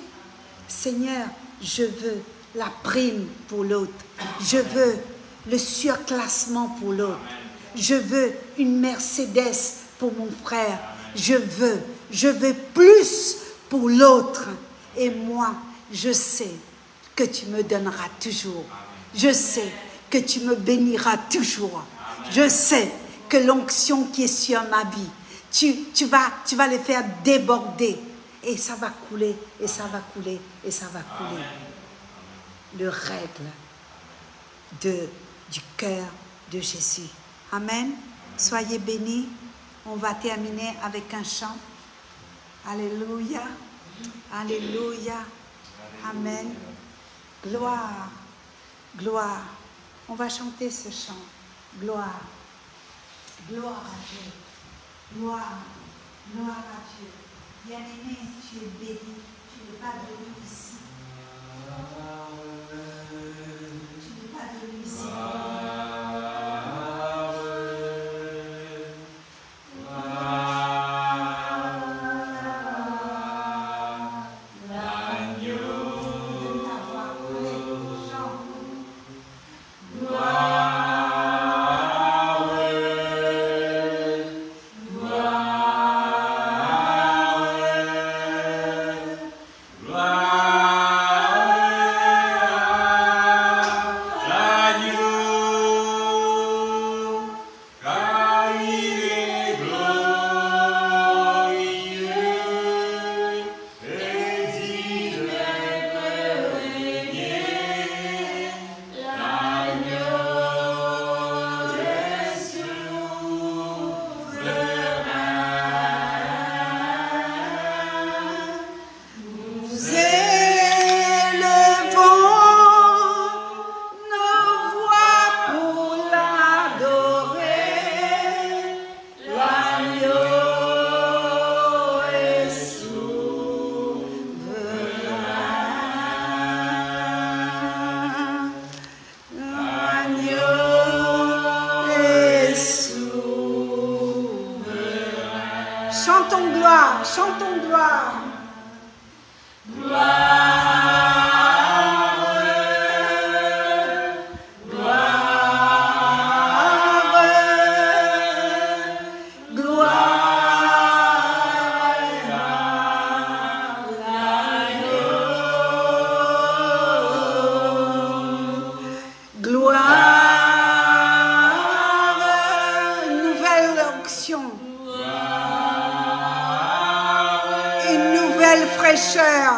Seigneur, je veux la prime pour l'autre. Je veux le surclassement pour l'autre. Je veux une Mercedes pour mon frère. Je veux plus pour l'autre. Et moi, je sais que tu me donneras toujours. Je sais que tu me béniras toujours. Je sais que l'onction qui est sur ma vie, tu vas le faire déborder. Et ça va couler, et ça va couler, et ça va couler. Le règle du cœur de Jésus. Amen. Soyez bénis. On va terminer avec un chant. Alléluia. Alléluia. Amen. Gloire. Gloire. On va chanter ce chant. Gloire. Gloire à Dieu. Gloire. Gloire à Dieu. Bien-aimé, tu es béni. Tu n'es pas venu ici. Tu n'es pas venu ici. Chantons gloire, chantons gloire. Fraîcheur.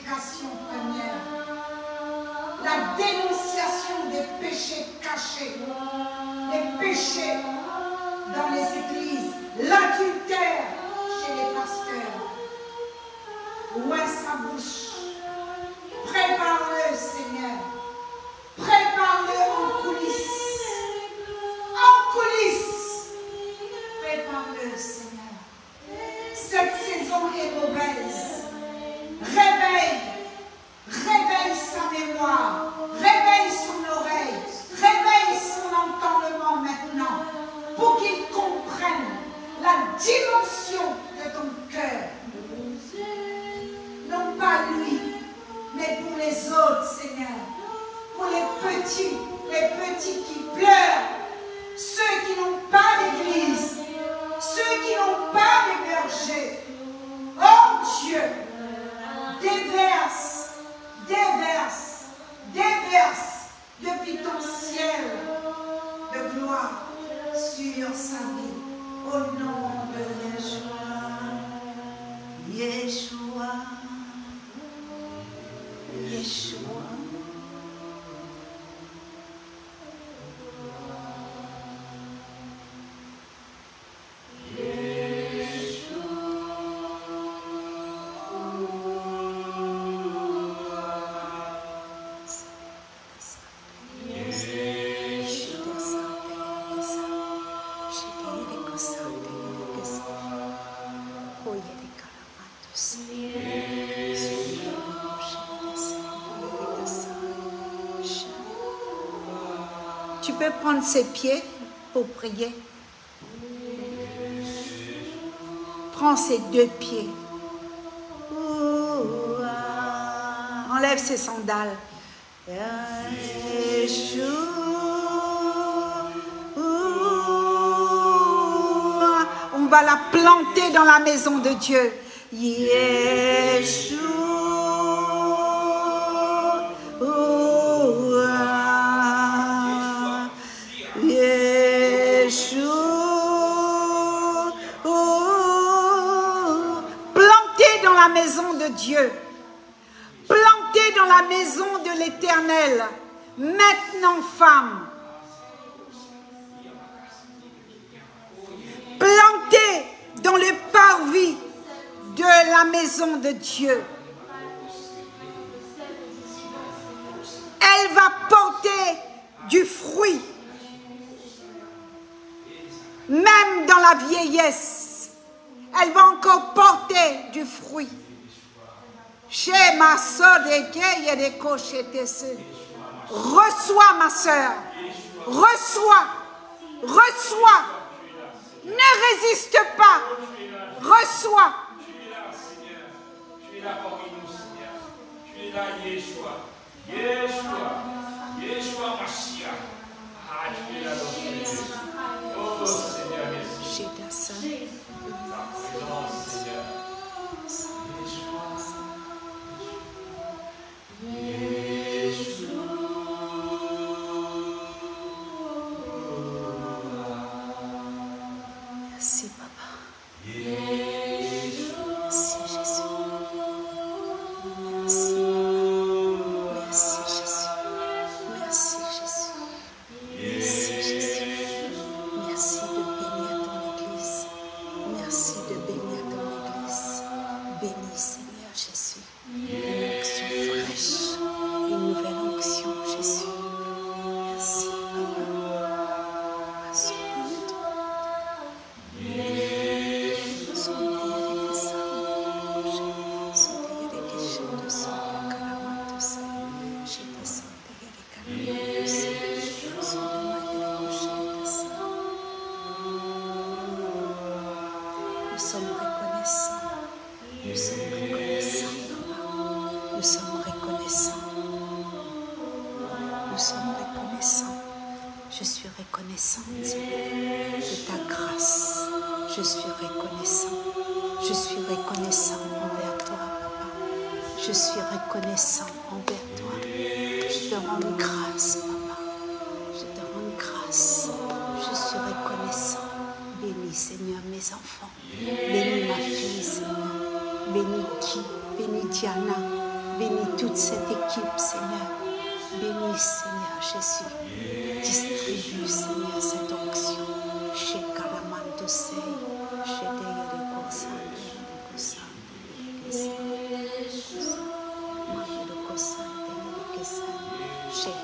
consécration première. La dénonciation des péchés cachés, des péchés dans les églises, l'adultère chez les pasteurs. Où est sa bouche? Prépare-le, Seigneur. Prépare-le en coulisses. En coulisses. Prépare-le, Seigneur. Cette saison est mauvaise. Réveille. Réveille sa mémoire. Réveille son oreille. Réveille son entendement maintenant. Pour qu'il comprenne la dimension de ton cœur. Non pas lui, mais pour les autres, Seigneur. Pour les petits qui pleurent. Ceux qui n'ont pas d'église. Ceux qui n'ont pas de berger. Oh Dieu, déverse, déverse, déverse depuis ton ciel de gloire sur sa vie. Au nom de Yeshua. Yeshua. Yeshua. Tu peux prendre ses pieds pour prier. Prends ses deux pieds. Enlève ses sandales. On va la planter dans la maison de Dieu. Yeshua. La maison de Dieu, plantée dans la maison de l'Éternel, maintenant femme, plantée dans le parvis de la maison de Dieu. Elle va porter du fruit, même dans la vieillesse. Elle va encore porter du fruit. Reçois, ma soeur. Reçois. Reçois. Ne résiste pas. Reçois. Tu es là, Seigneur. Tu es là parmi nous, Seigneur. Tu es là, Yeshua. Yeshua. Yeshua Mashiach. Ah, tu es là dans ce lieu. Oh, Seigneur, merci. Ta présence, Seigneur. Merci, Papa. Merci, Jésus. Merci. Merci, Jésus. Merci, Jésus. Merci, Jésus. Merci de bénir ton Église. Merci de bénir ton Église. Bénis, Seigneur Jésus. Une onction fraîche. Une nouvelle onction, Jésus. Merci, Papa. Soigne-toi. Nous sommes reconnaissants. Nous sommes reconnaissants, Papa. Nous sommes reconnaissants. Nous sommes reconnaissants. Je suis reconnaissante de ta grâce. Je suis reconnaissant. Je suis reconnaissant envers toi, Papa. Je suis reconnaissant envers toi. Je te rends grâce, Papa. Je te rends grâce. Je suis reconnaissant. Bénis, Seigneur, mes enfants. Bénis ma fille, Seigneur. Bénis qui? Bénis Diana. Bénis toute cette équipe, Seigneur. Bénis, Seigneur Jésus. Distribue, Seigneur, cette onction. Chez Karamanto Sei, chez Deyerekosa, Deyerekosa, Deyerekosa, Deyerekosa, Deyerekosa, Deyerekosa, chez